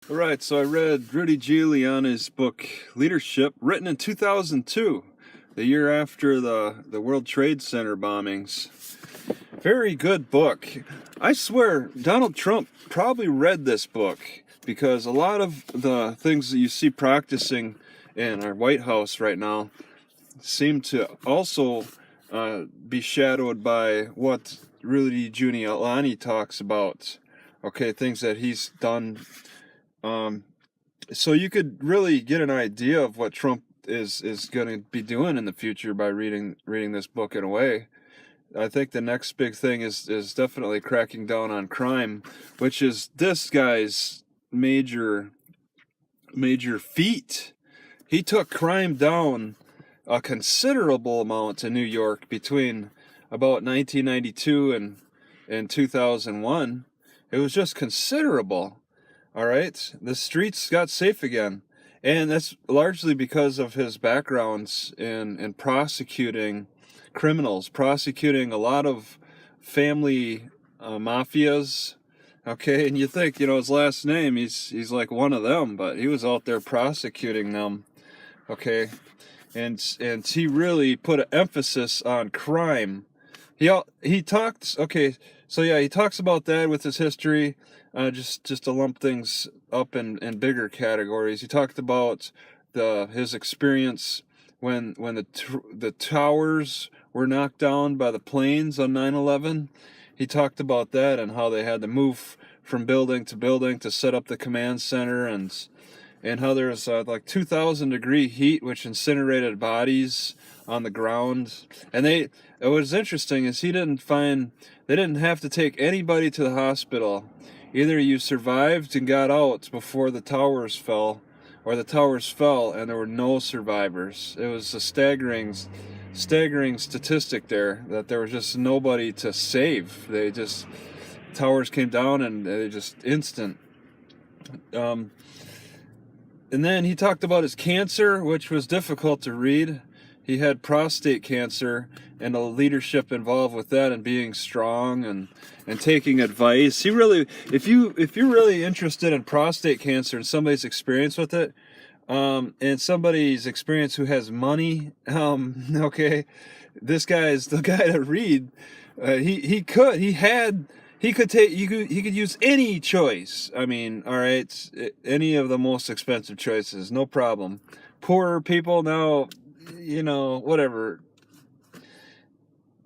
All right, so I read Rudy Giuliani's book, Leadership, written in 2002, the year after the World Trade Center bombings. Very good book. I swear, Donald Trump probably read this book because a lot of the things that you see practicing in our White House right now seem to also be shadowed by what Rudy Giuliani talks about. Okay, things that he's done. So you could really get an idea of what Trump is going to be doing in the future by reading this book in a way. I think the next big thing is definitely cracking down on crime, which is this guy's major feat. He took crime down a considerable amount in New York between about 1992 and 2001. It was just considerable. All right, the streets got safe again, and that's largely because of his backgrounds in prosecuting criminals, prosecuting a lot of family mafias. Okay, and you think, his last name, he's like one of them, but he was out there prosecuting them. Okay, and he really put an emphasis on crime. He talked. Okay, so yeah, he talks about that with his history. Just to lump things up in bigger categories. He talked about his experience when the towers were knocked down by the planes on 9/11. He talked about that and how they had to move from building to building to set up the command center, and how there was like 2,000-degree heat, which incinerated bodies on the ground. And what was interesting is they didn't have to take anybody to the hospital. Either you survived and got out before the towers fell, or the towers fell and there were no survivors. It was a staggering statistic that there was just nobody to save. Towers came down and they just instant. And then he talked about his cancer, which was difficult to read. He had prostate cancer and the leadership involved with that, and being strong and taking advice. He really, if you're really interested in prostate cancer and somebody's experience with it, and somebody's experience who has money, okay, this guy is the guy to read. He could use any choice. I mean, all right, any of the most expensive choices, no problem. Poorer people now, whatever.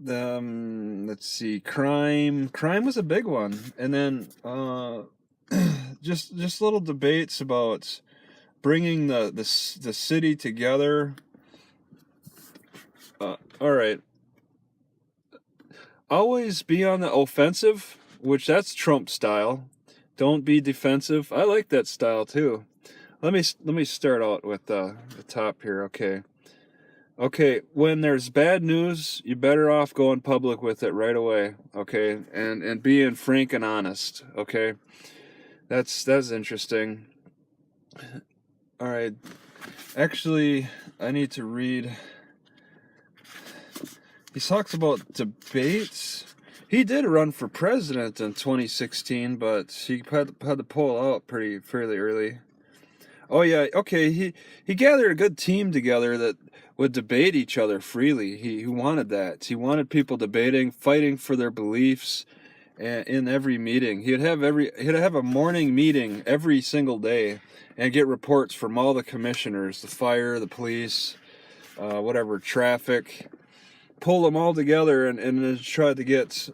Let's see, crime was a big one, and then just little debates about bringing the city together. All right, always be on the offensive, which that's Trump style. Don't be defensive. I like that style too. Let me start out with the top here. Okay, when there's bad news, you're better off going public with it right away, okay? And being frank and honest, okay? That's interesting. All right. Actually, I need to read. He talks about debates. He did run for president in 2016, but he had to pull out fairly early. Oh yeah, okay. He gathered a good team together that would debate each other freely. He wanted that. He wanted people debating, fighting for their beliefs, in every meeting. He'd have a morning meeting every single day, and get reports from all the commissioners, the fire, the police, whatever, traffic. Pull them all together and try to get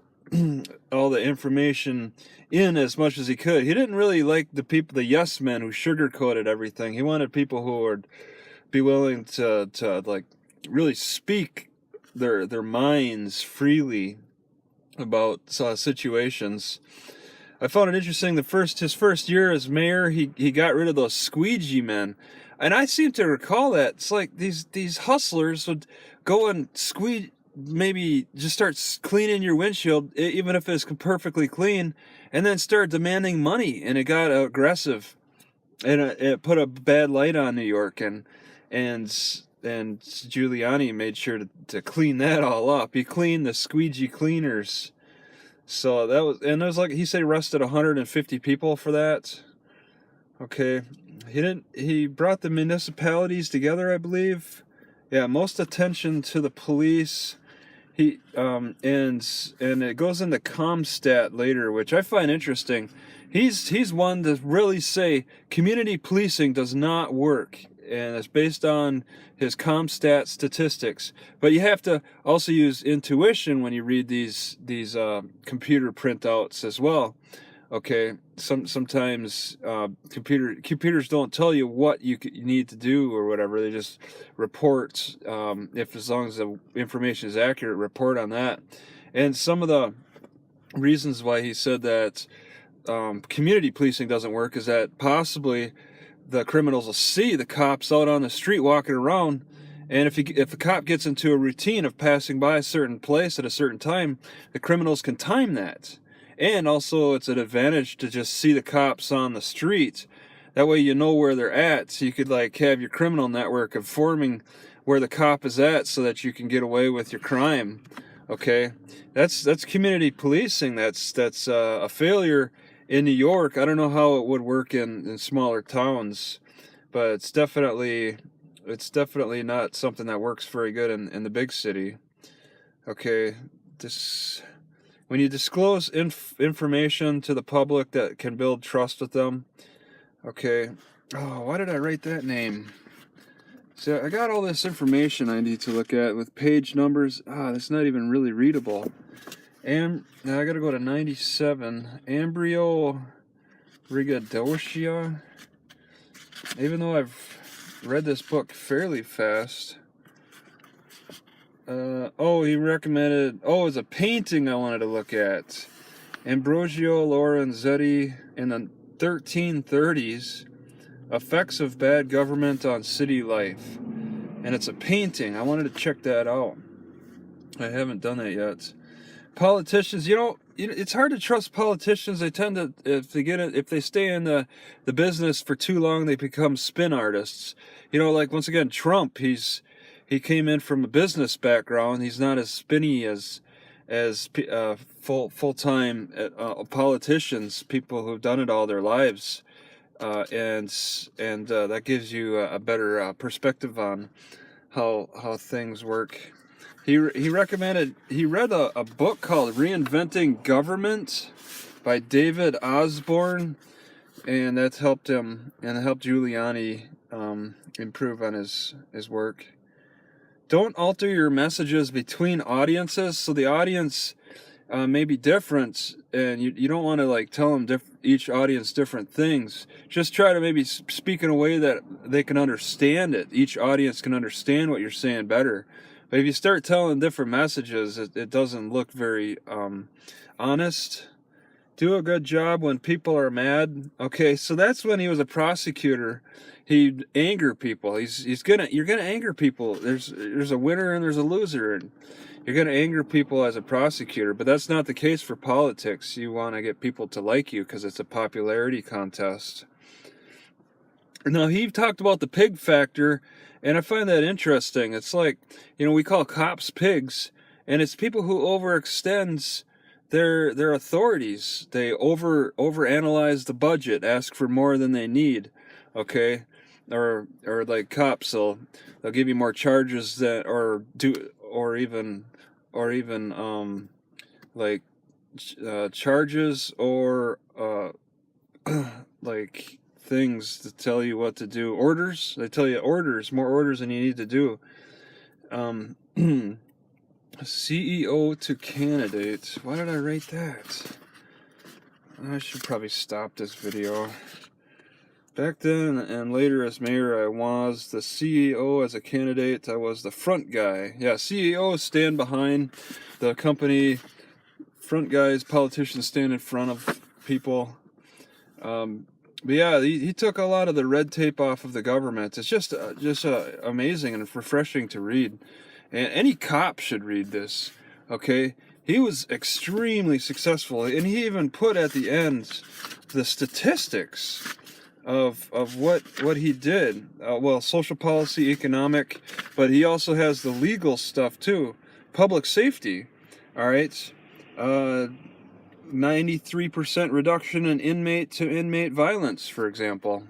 all the information in as much as he could. He didn't really like the yes men who sugarcoated everything. He wanted people who would be willing to like really speak their minds freely about situations. I found it interesting. His first year as mayor, he got rid of those squeegee men, and I seem to recall that it's like these hustlers would go and maybe just start cleaning your windshield, even if it's perfectly clean, and then start demanding money, and it got aggressive, and it put a bad light on New York, and Giuliani made sure to clean that all up. He cleaned the squeegee cleaners. So it was like he said, he arrested 150 people for that. Okay, he brought the municipalities together, I believe. Yeah, most attention to the police. He and it goes into Comstat later, which I find interesting. He's one to really say community policing does not work, and it's based on his Comstat statistics. But you have to also use intuition when you read these computer printouts as well. Okay, sometimes computers don't tell you what you need to do or whatever. They just report, if as long as the information is accurate, report on that. And some of the reasons why he said that community policing doesn't work is that possibly the criminals will see the cops out on the street walking around, and if the cop gets into a routine of passing by a certain place at a certain time, the criminals can time that. And also, it's an advantage to just see the cops on the street. That way, you know where they're at. So you could like have your criminal network informing where the cop is at, so that you can get away with your crime. Okay, that's community policing. That's a failure in New York. I don't know how it would work in smaller towns, but it's definitely not something that works very good in the big city. Okay, this. When you disclose information to the public that can build trust with them, okay. Oh, why did I write that name? So I got all this information I need to look at with page numbers. It's not even really readable. And now I got to go to 97. Ambrio Rigadosia. Even though I've read this book fairly fast. He recommended, it's a painting I wanted to look at. Ambrosio Lorenzetti in the 1330s, Effects of Bad Government on City Life. And it's a painting. I wanted to check that out. I haven't done that yet. Politicians, it's hard to trust politicians. They tend to, if they stay in the business for too long, they become spin artists. Like once again, Trump, he came in from a business background. He's not as spinny as full-time politicians, people who've done it all their lives, and that gives you a better perspective on how things work. He recommended, he read a book called Reinventing Government by David Osborne, and that helped him and helped Giuliani improve on his work. Don't alter your messages between audiences. So the audience may be different, and you don't want to like tell them each audience different things. Just try to maybe speak in a way that they can understand it. Each audience can understand what you're saying better. But if you start telling different messages, it doesn't look very honest. Do a good job when people are mad. Okay, so that's when he was a prosecutor. He'd anger people. You're gonna anger people. There's a winner and there's a loser, and you're gonna anger people as a prosecutor. But that's not the case for politics. You want to get people to like you because it's a popularity contest. Now he talked about the pig factor, and I find that interesting. It's like, we call cops pigs, and it's people who overextend their authorities. They overanalyze the budget, ask for more than they need. Okay, or like cops, they'll give you more charges that charges or like things to tell you what to do. Orders. They tell you more orders than you need to do. CEO to candidate. Why did I write that? I should probably stop this video. Back then and later as mayor, I was the CEO. As a candidate, I was the front guy. Yeah, CEOs stand behind the company. Front guys, politicians stand in front of people. But yeah, he took a lot of the red tape off of the government. It's just amazing and refreshing to read. And any cop should read this, okay? He was extremely successful, and he even put at the end the statistics of what he did. Social policy, economic, but he also has the legal stuff too. Public safety, all right? 93% reduction in inmate-to-inmate violence, for example.